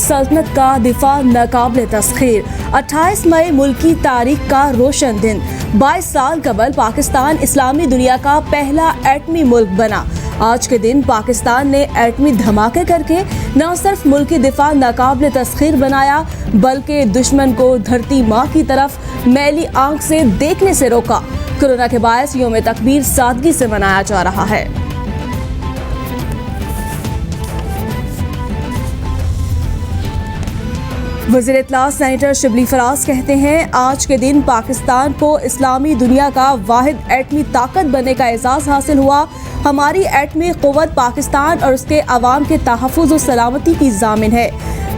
सल्तनत का दिफा नाकाबिल तस्खीर। 28 मई मुल्की तारीख का रोशन दिन। 22 साल कबल पाकिस्तान इस्लामी दुनिया का पहला एटमी मुल्क बना। आज के दिन पाकिस्तान ने एटमी धमाके करके न सिर्फ मुल्की दिफा नाकाबिल तस्खीर बनाया, बल्कि दुश्मन को धरती माँ की तरफ मैली आंख से देखने से रोका। कोरोना के बायस यौम तकबीर सादगी से मनाया जा रहा है। वज़ीर इत्तला सेनेटर शिबली फराज कहते हैं, आज के दिन पाकिस्तान को इस्लामी दुनिया का वाहिद एटमी ताकत बनने का एजाज़ हासिल हुआ। हमारी एटमी क़ुव्वत पाकिस्तान और उसके अवाम के तहफ़्फ़ुज़ और सलामती की ज़ामिन है।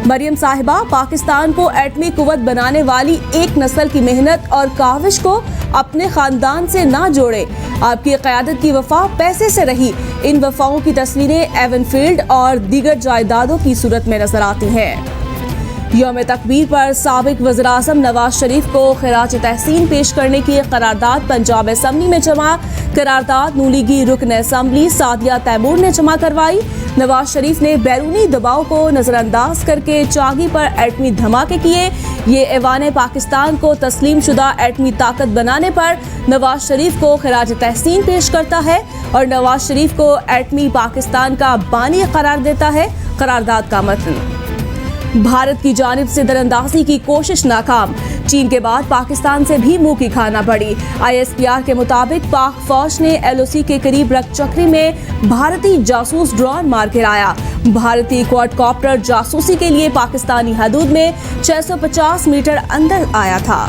मरियम साहिबा पाकिस्तान को एटमी क़ुव्वत बनाने वाली एक नस्ल की मेहनत और काविश को अपने ख़ानदान से ना जोड़े। आपकी क़यादत की वफ़ा पैसे से रही। इन वफ़ाओं की तस्वीरें एवनफील्ड और दीगर जायदादों की सूरत में नजर आती हैं। यौम तकबीर पर साबिक वज़ीर-ए-आज़म नवाज शरीफ को खिराज तहसीन पेश करने की करारदाद पंजाब असम्बली में जमा। करारदाद नून लीगी रुकन असम्बली सादिया तैमूर ने जमा करवाई। नवाज शरीफ ने बैरूनी दबाव को नज़रअंदाज करके चागी पर एटमी धमाके किए। ये ऐवान पाकिस्तान को तस्लीम शुदा एटमी ताकत बनाने पर नवाज शरीफ को खिराज तहसीन पेश करता है और नवाज शरीफ को एटमी पाकिस्तान का बानी करार देता है। करारदाद का मतन, भारत की जानिब से दरअंदाजी की कोशिश नाकाम। चीन के बाद पाकिस्तान से भी मुंह की खाना पड़ी। ISPR के मुताबिक पाक फौज ने LOC के करीब रकचक्री में भारतीय जासूस ड्रोन मार गिराया। भारतीय क्वाडकॉप्टर जासूसी के लिए पाकिस्तानी हदूद में 650 मीटर अंदर आया था।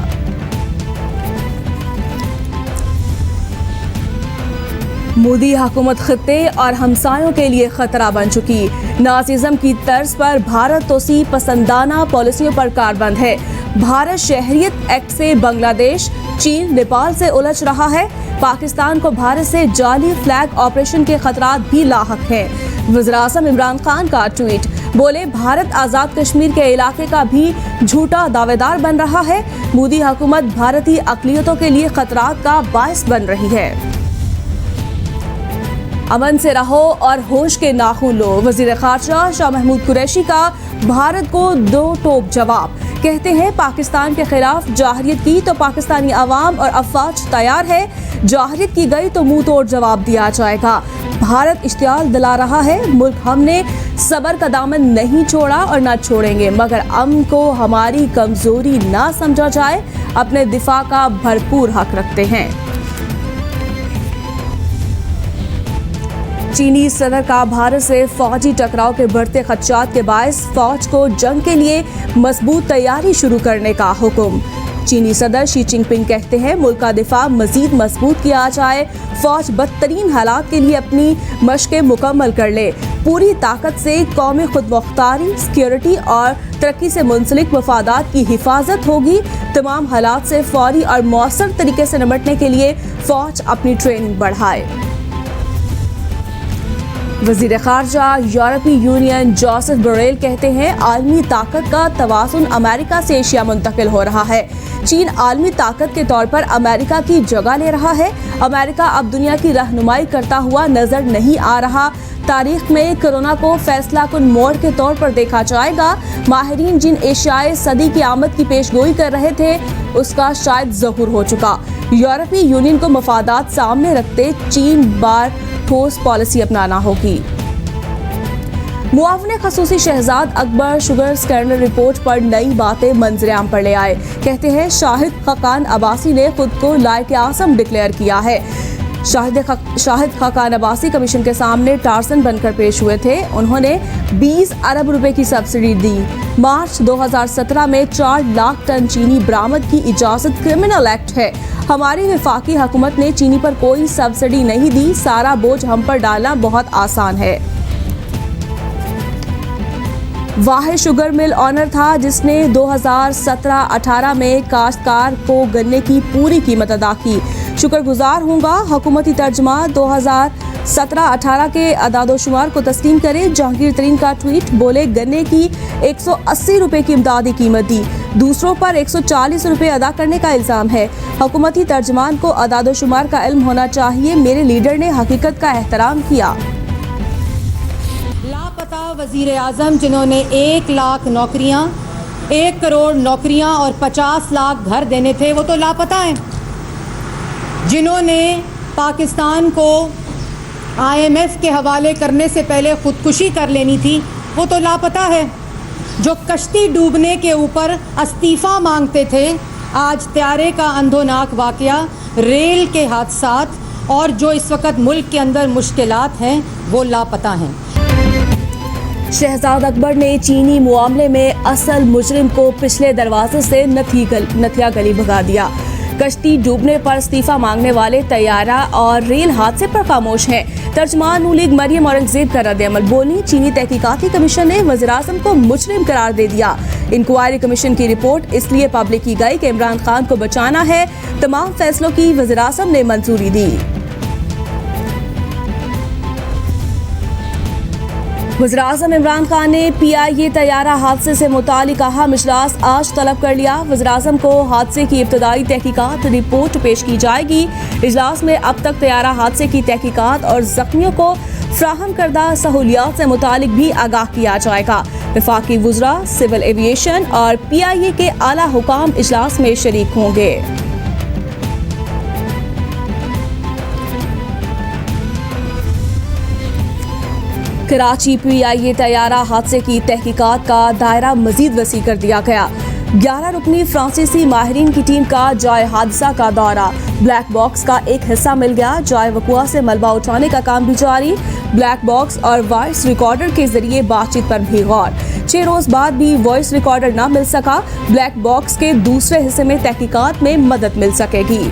मोदी हुकूमत खित्ते और हमसायों के लिए खतरा बन चुकी। नाजिज्म की तर्ज पर भारत तोसी पसंदाना पॉलिसियों पर कारबंद है। भारत शहरियत एक्ट से बांग्लादेश, चीन, नेपाल से उलझ रहा है। पाकिस्तान को भारत से जाली फ्लैग ऑपरेशन के खतरात भी लाहक हैं। वज़ीर-ए-आज़म इमरान खान का ट्वीट, बोले भारत आज़ाद कश्मीर के इलाके का भी झूठा दावेदार बन रहा है। मोदी हुकूमत भारतीय अक़लियतों के लिए खतरात का बायस बन रही है। अमन से रहो और होश के नाखून लो। वज़ीर ख़ारजा शाह महमूद कुरैशी का भारत को दो टोक जवाब। कहते हैं, पाकिस्तान के खिलाफ जाहरियत की तो पाकिस्तानी अवाम और अफवाज तैयार है, जाहरियत की गई तो मुंह तोड़ जवाब दिया जाएगा। भारत इश्तियाल दिला रहा है, मुल्क हमने सबर का दामन नहीं छोड़ा और ना छोड़ेंगे, मगर अमन को हमारी कमजोरी ना समझा जाए। अपने दिफा का भरपूर हक रखते हैं। चीनी सदर का भारत से फौजी टकराव के बढ़ते खदशात के बायस फौज को जंग के लिए मजबूत तैयारी शुरू करने का हुक्म। चीनी सदर शी जिनपिंग कहते हैं, मुल्क का दिफा मजीद मजबूत किया जाए। फौज बदतरीन हालात के लिए अपनी मशक़ें मुकम्मल कर ले। पूरी ताकत से कौमी खुदमुख्तारी, सिक्योरिटी और तरक्की से मुंसलिक मफादात की हिफाजत होगी। तमाम हालात से फौरी और मौसर तरीके से निपटने के लिए फौज अपनी ट्रेनिंग बढ़ाए। वज़ीर ख़ारजा यूरोपीय यूनियन जोसेफ बोरेल कहते हैं, आलमी ताकत का तवाज़ुन अमेरिका से एशिया मुंतकिल हो रहा है। चीन आलमी ताकत के तौर पर अमेरिका की जगह ले रहा है। अमेरिका अब दुनिया की रहनुमाई करता हुआ नजर नहीं आ रहा। तारीख में कोरोना को फैसला कुन मोड़ के तौर पर देखा जाएगा। माहिरीन जिन एशियाई सदी की आमद की पेशगोई कर रहे थे, उसका शायद ज़हूर हो चुका। यूरोपीय यूनियन को मफादात सामने रखते चीन बार ठोस पॉलिसी अपनाना होगी। मुआवने खसूसी Shahzad Akbar sugar scandal report पर नई बातें मंजरेआम पर ले आए। कहते हैं, शाहिद खाकान अब्बासी ने खुद को लायक आज़म डिक्लेयर किया है। शाहिद खाकान अब्बासी कमीशन के सामने टार्सन बनकर पेश हुए थे। उन्होंने 20 अरब रुपए की सब्सिडी दी। मार्च 2017 में 4 लाख टन चीनी बरामद की इजाजत क्रिमिनल एक्ट है। हमारी वफाकी हुकूमत ने चीनी पर कोई सब्सिडी नहीं दी। सारा बोझ हम पर डालना बहुत आसान है। वाहिद शुगर मिल ऑनर था जिसने 2017-18 में काश्तकार को गन्ने की पूरी कीमत अदा की। शुक्रगुजार हूँगा। हुकूमती तर्जुमा 2017-18 के अदादोशुमार को तस्लीम करे। जहांगीर तरीन का ट्वीट, बोले गन्ने की 180 रुपए की इमदादी कीमत दी, दूसरों पर 140 रुपए अदा करने का इल्ज़ाम है। हुकूमती तर्जुमान को अदादोशुमार का इल्म होना चाहिए। मेरे लीडर ने हकीकत का एहतराम किया। लापता वज़ीर आज़म जिन्होंने 1 लाख नौकरियां, 1 करोड़ नौकरियां और 50 लाख घर देने थे, वो तो लापता हैं। जिन्होंने पाकिस्तान को IMF के हवाले करने से पहले ख़ुदकुशी कर लेनी थी, वो तो लापता है। जो कश्ती डूबने के ऊपर इस्तीफ़ा मांगते थे, आज त्यारे का अंधोनाक वाक़या, रेल के हादसात और जो इस वक्त मुल्क के अंदर मुश्किलात हैं, वो लापता हैं। शहजाद अकबर ने चीनी मामले में असल मुजरिम को पिछले दरवाजे से नथिया गली भगा दिया। कश्ती डूबने पर इस्तीफा मांगने वाले तैयारा और रेल हादसे पर खामोश हैं। तर्जमान नून लीग मरियम औरंगजेब का रद्द-ए-अमल बोली, चीनी तहकीकाती कमीशन ने वज़ीर-ए-आज़म को मुजरिम करार दे दिया। इंक्वायरी कमीशन की रिपोर्ट इसलिए पब्लिक की गई कि इमरान खान को बचाना है। तमाम फैसलों की वज़ीर-ए-आज़म ने मंजूरी दी। वज़ीर-ए-आज़म इमरान खान ने PIA तैयारा हादसे से मुतालिक अहम इजलास आज तलब कर लिया। वज़ीर-ए-आज़म को हादसे की इब्तदाई तहकीकात रिपोर्ट पेश की जाएगी। इजलास में अब तक तैयारा हादसे की तहकीकात और जख्मियों को फ्राहम करदा सहूलियात से मुतालिक भी आगाह किया जाएगा। वफाकी वुज़रा, सिविल एविएशन और PIA के आला हुकाम इजलास में शरीक होंगे। कराची PIA तैयारा हादसे की तहकीकात का दायरा मजीद वसी कर दिया गया। 11 रुकनी फ्रांसीसी माहिरीन की टीम का जाए हादसा का दौरा। ब्लैक बॉक्स का एक हिस्सा मिल गया। जाए वक़ुआ से मलबा उठाने का काम भी जारी। ब्लैक बॉक्स और वॉइस रिकॉर्डर के जरिए बातचीत पर भी गौर। 6 रोज बाद भी वॉइस रिकॉर्डर न मिल सका। ब्लैक बॉक्स के दूसरे हिस्से में तहकीकात में मदद मिल सकेगी।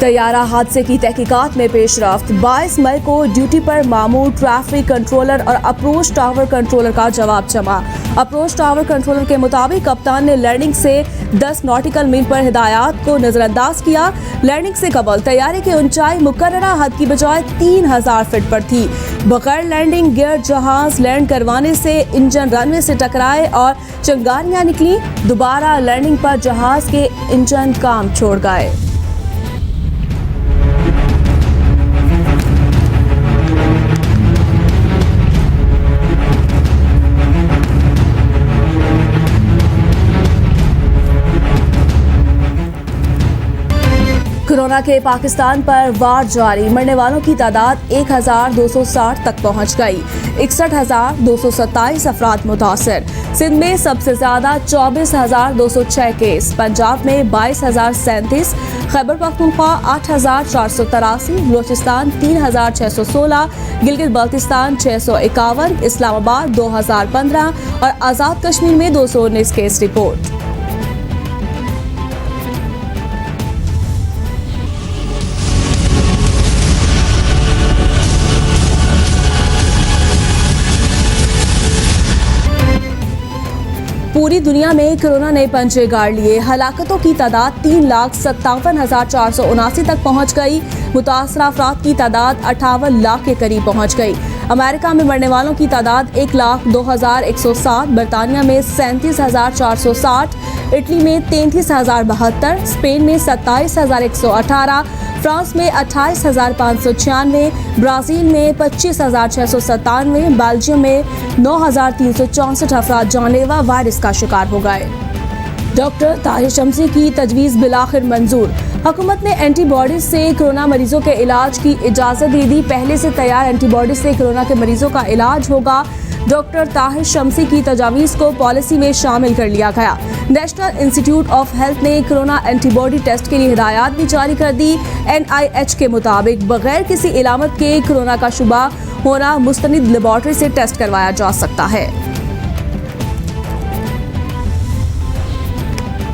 तैयारा हादसे की तहकीकात में पेशरफ्त। 22 मई को ड्यूटी पर मामूर ट्रैफिक कंट्रोलर और अप्रोच टावर कंट्रोलर का जवाब जमा। अप्रोच टावर कंट्रोलर के मुताबिक कप्तान ने लैंडिंग से 10 नॉटिकल मील पर हिदायत को नजरअंदाज किया। लैंडिंग से कबल तैयारे की ऊंचाई मुकर्ररा हद की बजाय 3000 फीट पर थी। बगैर लैंडिंग गियर जहाज लैंड करवाने से इंजन रनवे से टकराए और चिंगारियां निकली। दोबारा लैंडिंग पर जहाज के इंजन काम छोड़ गए। कोरोना के पाकिस्तान पर वार जारी। मरने वालों की तादाद 1260 तक पहुंच गई। 61,227 अफराद मुतासर। सिंध में सबसे ज्यादा 24,206 केस। पंजाब में 22,037, खैबर पख्तूनख्वा 8,483, बलोचिस्तान 3,616, गिलगित बल्तिस्तान 651, इस्लामाबाद 2,015 और आज़ाद कश्मीर में 219 केस रिपोर्ट। पूरी दुनिया में कोरोना ने पंजे गाड़ लिए। हलाकतों की तादाद 3,57,479 तक पहुंच गई। मुतासरा अफराद की तादाद 58 लाख के करीब पहुंच गई। अमेरिका में मरने वालों की तादाद 1,02,107, बरतानिया में 37,460, इटली में 33,072, स्पेन में 27,118, फ्रांस में 28,596, ब्राज़ील में 25,697, बेल्जियम में 9,364 अफराद जानलेवा वायरस का शिकार हो गए। डॉक्टर ताहिर शम्सी की तजवीज़ बिलाखिर मंजूर। हुकूमत ने एंटीबॉडीज से कोरोना मरीजों के इलाज की इजाज़त दे दी। पहले से तैयार एंटीबॉडीज से कोरोना के मरीजों का इलाज होगा। डॉक्टर ताहिर शम्सी की तजावीज़ को पॉलिसी में शामिल कर लिया गया। नेशनल इंस्टीट्यूट ऑफ हेल्थ ने कोरोना एंटीबॉडी टेस्ट के लिए हिदायत भी जारी कर दी। NIH के मुताबिक बगैर किसी इलामत के कोरोना का शुबा होना मुस्तनिद लेबॉर्ट्री से टेस्ट करवाया जा सकता है।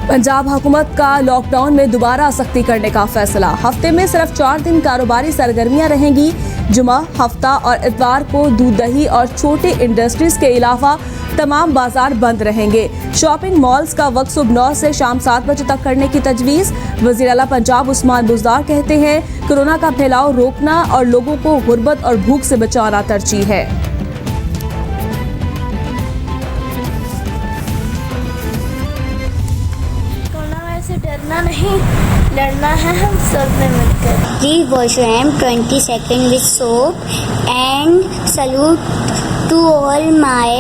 पंजाब हुकूमत का लॉकडाउन में दोबारा सख्ती करने का फैसला। हफ्ते में सिर्फ 4 दिन कारोबारी सरगर्मियां रहेंगी। जुमा, हफ्ता और इतवार को दूध दही और छोटे इंडस्ट्रीज के अलावा तमाम बाजार बंद रहेंगे। शॉपिंग मॉल्स का वक्त सुबह 9 से शाम 7 बजे तक करने की तजवीज़। वज़ीर आला पंजाब उस्मान बुज़दार कहते हैं, कोरोना का फैलाव रोकना और लोगों को गुर्बत और भूख से बचाना तरजीह है। कोरोना वायरस से डरना नहीं, करना है हम सब ने मिलकर। Please wash your hands 20 seconds with soap and salute to all my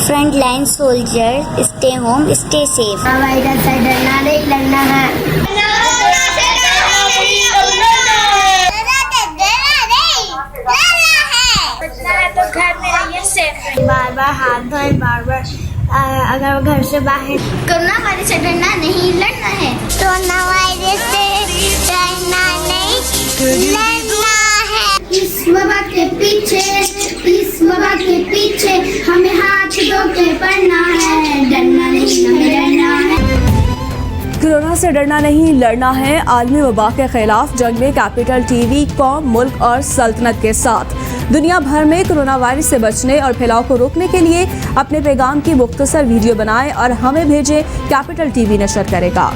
frontline soldiers. Stay home, stay safe. Virus से डरना नहीं, लड़ना है। बचना है तो घर में रहिए, सेफ। बार बार हाथ धोए, बार बार अगर घर से बाहर। कोरोना वायरस से डरना नहीं, लड़ना है। कोरोना वायरस से डरना नहीं, लड़ना है। इस वबा के पीछे हमें हाथ धो के पड़ना है। डरना नहीं, हमें डरना है। कोरोना से डरना नहीं, लड़ना है। आलमी वबा के खिलाफ जंग में कैपिटल टीवी कौम, मुल्क और सल्तनत के साथ। दुनिया भर में कोरोना वायरस से बचने और फैलाव को रोकने के लिए अपने पैगाम की मुख्तसर वीडियो बनाएं और हमें भेजें। कैपिटल टीवी नशर करेगा।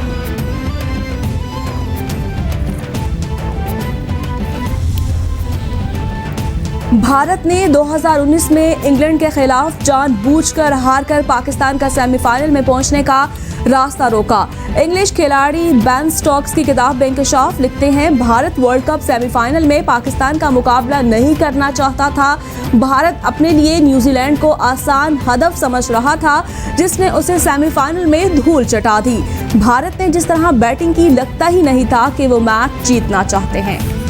भारत ने 2019 में इंग्लैंड के खिलाफ जानबूझकर हारकर पाकिस्तान का सेमीफाइनल में पहुंचने का रास्ता रोका। इंग्लिश खिलाड़ी बेन स्टोक्स की किताब बेइंकशाफ लिखते हैं, भारत वर्ल्ड कप सेमीफाइनल में पाकिस्तान का मुकाबला नहीं करना चाहता था। भारत अपने लिए न्यूजीलैंड को आसान हदफ समझ रहा था, जिसने उसे सेमीफाइनल में धूल चटा दी। भारत ने जिस तरह बैटिंग की, लगता ही नहीं था कि वो मैच जीतना चाहते हैं।